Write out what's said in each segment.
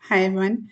Hi everyone.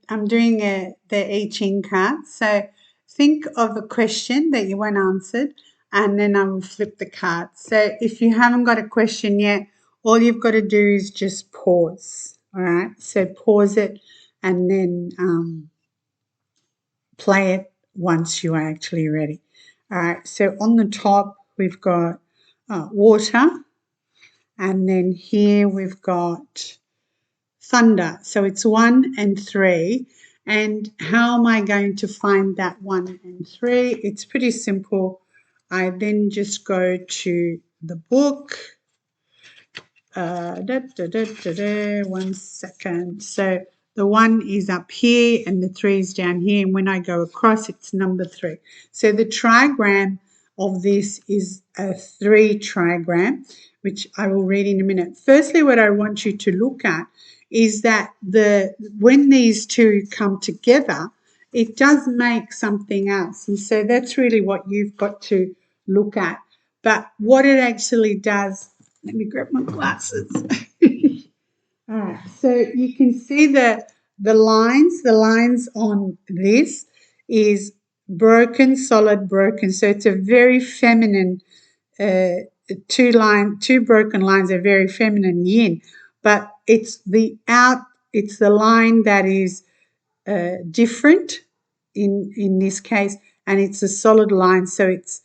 I'm doing the I Ching card. So think of a question that you want answered, and then I will flip the card. So if you haven't got a question yet, all you've got to do is just pause. All right. So pause it, and then play it once you are actually ready. All right. So on the top we've got water, and then here we've got thunder. So it's 1 and 3. And how am I going to find that 1 and 3? It's pretty simple. I then just go to the book. 1 second. So the 1 is up here and the 3 is down here. And when I go across, it's number 3. So the trigram of this is a 3 trigram, which I will read in a minute. Firstly, what I want you to look at is that when these two come together, it does make something else. And so that's really what you've got to look at. But what it actually does, let me grab my glasses. All right, so you can see the lines. The lines on this is broken, solid, broken. So it's a very feminine two broken lines are very feminine yin, but it's the line that is different in this case, and it's a solid line, so it's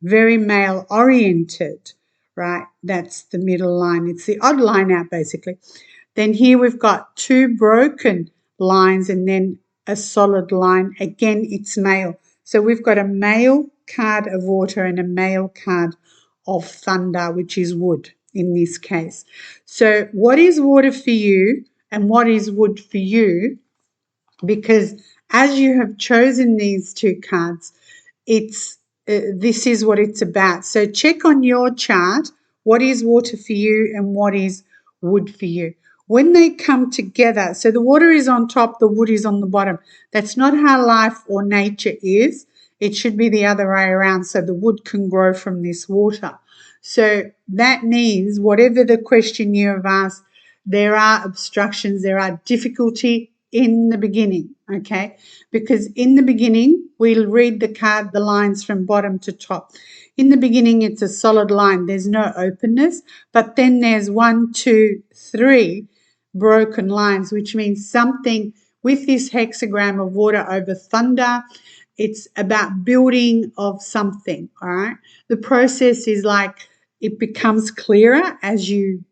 very male oriented, right? That's the middle line. It's the odd line out basically. Then here we've got two broken lines and then a solid line. Again, it's male. So we've got a male card of water and a male card of thunder, which is wood in this case. So what is water for you and what is wood for you? Because as you have chosen these two cards, it's this is what it's about. So check on your chart what is water for you and what is wood for you. When they come together, so the water is on top, the wood is on the bottom. That's not how life or nature is. It should be the other way around so the wood can grow from this water. So that means whatever the question you have asked, there are obstructions, there are difficulty in the beginning, okay? Because in the beginning, we'll read the lines from bottom to top. In the beginning, it's a solid line. There's no openness, but then there's 1, 2, 3 broken lines, which means something with this hexagram of water over thunder. It's about building of something, all right? The process is like it becomes clearer as you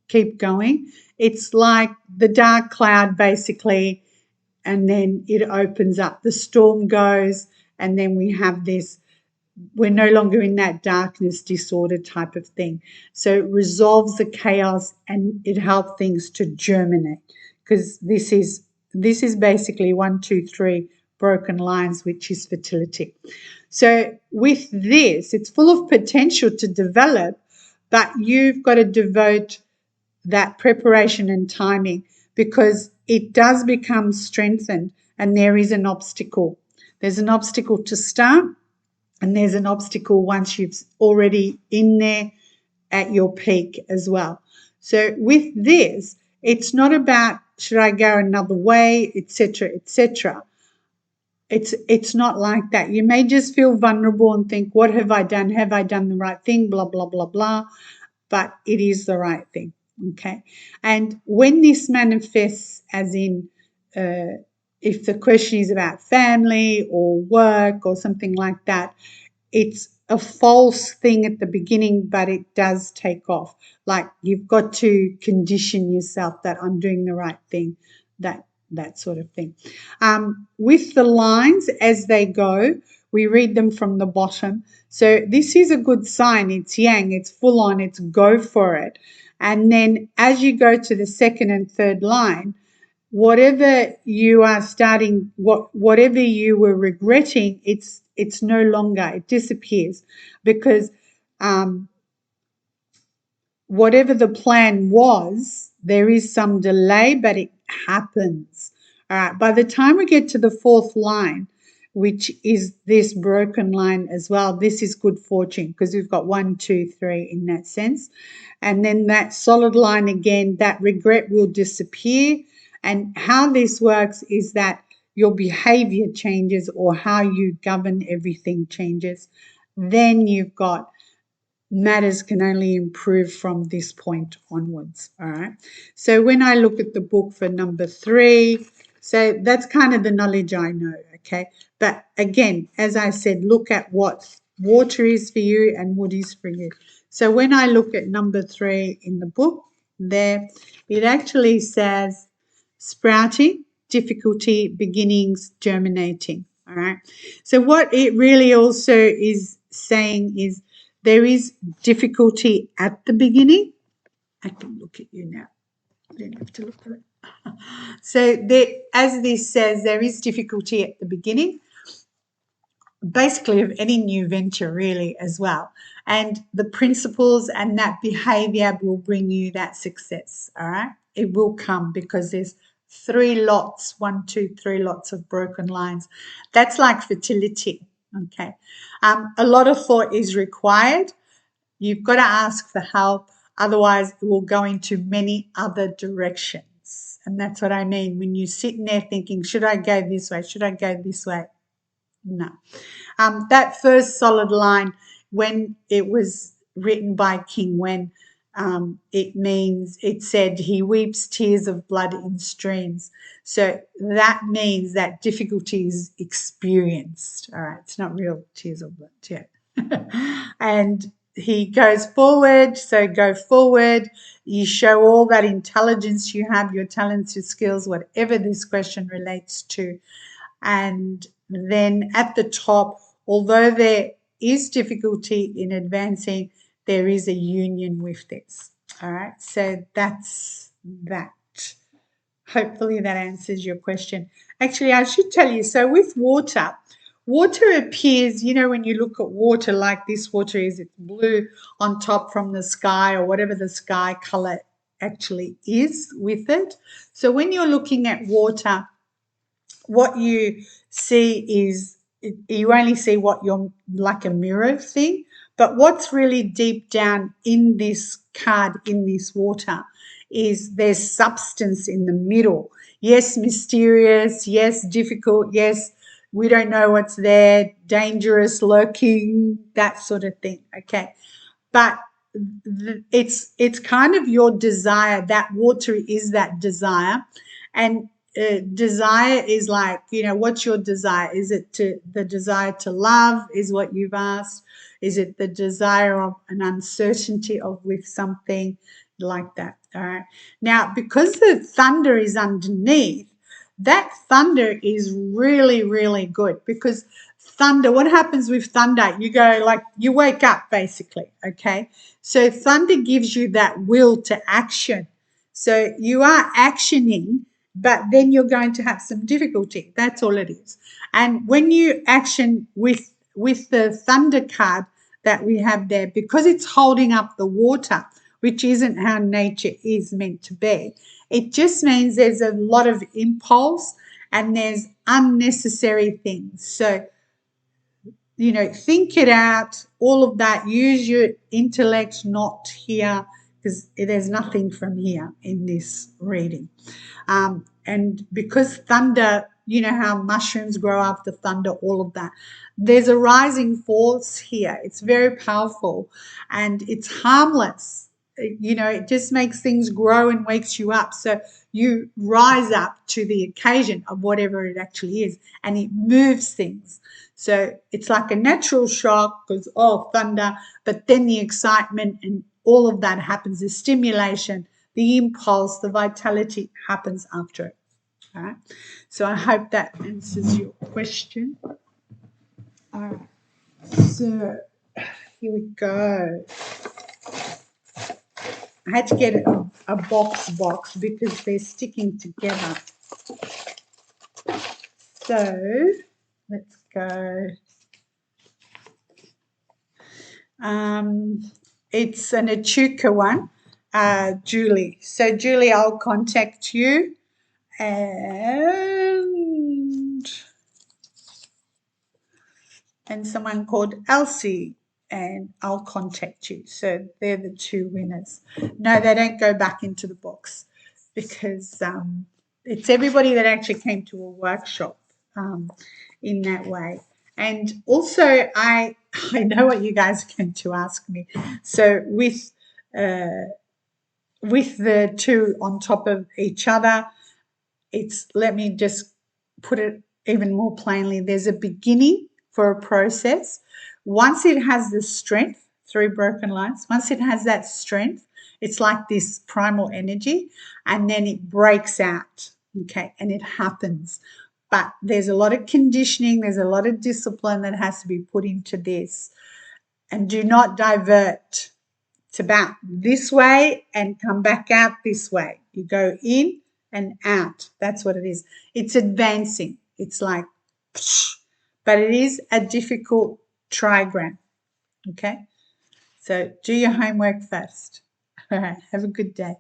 keep going. It's like the dark cloud basically, and then it opens up. The storm goes, and then we have this. We're no longer in that darkness disorder type of thing. So it resolves the chaos and it helps things to germinate, because this is basically 1, 2, 3 broken lines, which is fertility. So with this, it's full of potential to develop, but you've got to devote that preparation and timing, because it does become strengthened and there is an obstacle. There's an obstacle to start and there's an obstacle once you've already in there at your peak as well. So with this, it's not about should I go another way, etc., etc. It's not like that. You may just feel vulnerable and think, what have I done? Have I done the right thing? Blah, blah, blah, blah. But it is the right thing. Okay. And when this manifests, as in, if the question is about family or work or something like that, it's a false thing at the beginning, but it does take off. Like you've got to condition yourself that I'm doing the right thing, that sort of thing. With the lines as they go, we read them from the bottom. So this is a good sign. It's yang, it's full on, it's go for it. And then as you go to the second and third line, whatever you are starting, whatever you were regretting, it's no longer, it disappears, because whatever the plan was, there is some delay, but it happens. All right. By the time we get to the fourth line, which is this broken line as well, this is good fortune, because we've got 1, 2, 3 in that sense. And then that solid line again, that regret will disappear. And how this works is that your behavior changes or how you govern everything changes. Then you've got matters can only improve from this point onwards. All right. So when I look at the book for number 3, so that's kind of the knowledge I know. Okay. But again, as I said, look at what water is for you and wood is for you. So when I look at number 3 in the book, there it actually says sprouting, difficulty, beginnings, germinating. All right. So what it really also is saying is there is difficulty at the beginning. I can look at you now. I don't have to look at it. So there, as this says, there is difficulty at the beginning, basically of any new venture really as well. And the principles and that behavior will bring you that success. All right. It will come because there's 3 lots, 1, 2, 3 lots of broken lines. That's like fertility. Okay. A lot of thought is required. You've got to ask for help. Otherwise, it will go into many other directions. And that's what I mean when you're sitting there thinking, should I go this way? Should I go this way? No. That first solid line, when it was written by King Wen, it said he weeps tears of blood in streams. So that means that difficulty is experienced. All right, it's not real tears of blood yet. And he goes forward, so go forward. You show all that intelligence you have, your talents, your skills, whatever this question relates to. And then at the top, although there is difficulty in advancing, there is a union with this. All right, so that's that. Hopefully that answers your question. Actually, I should tell you, so with water, water appears, when you look at water like this water is, it's blue on top from the sky or whatever the sky color actually is with it. So when you're looking at water, what you see is you only see what you're like a mirror thing, but what's really deep down in this card, in this water, is there's substance in the middle. Yes, mysterious. Yes, difficult. Yes, we don't know what's there. Dangerous, lurking, that sort of thing. Okay, but it's kind of your desire. That water is that desire, and desire is like, what's your desire? Is it the desire to love is what you've asked? Is it the desire of an uncertainty of with something like that? All right. Now, because the thunder is underneath, that thunder is really, really good because thunder, what happens with thunder? You go like you wake up basically, okay? So thunder gives you that will to action. So you are actioning, but then you're going to have some difficulty. That's all it is. And when you action with the thunder card that we have there, because it's holding up the water, which isn't how nature is meant to be, it just means there's a lot of impulse and there's unnecessary things. So think it out, all of that. Use your intellect, not here, because there's nothing from here in this reading. And because thunder, how mushrooms grow after thunder, all of that. There's a rising force here. It's very powerful and it's harmless. It just makes things grow and wakes you up. So you rise up to the occasion of whatever it actually is, and it moves things. So it's like a natural shock because, thunder, but then the excitement and all of that happens, the stimulation, the impulse, the vitality happens after it. All right. So I hope that answers your question. All right. So here we go. I had to get a box because they're sticking together. So let's go. It's an Echuca one, Julie. So Julie, I'll contact you, and someone called Elsie, and I'll contact you. So they're the 2 winners. No, they don't go back into the box because it's everybody that actually came to a workshop um, in that way. And also, I know what you guys are going to ask me. So with the two on top of each other, it's, let me just put it even more plainly. There's a beginning for a process. Once it has the strength, three broken lines, once it has that strength, it's like this primal energy, and then it breaks out. Okay, and it happens. But there's a lot of conditioning, there's a lot of discipline that has to be put into this. And do not divert. It's about this way and come back out this way. You go in and out. That's what it is. It's advancing. It's like, but it is a difficult trigram. Okay. So do your homework first. All right. Have a good day.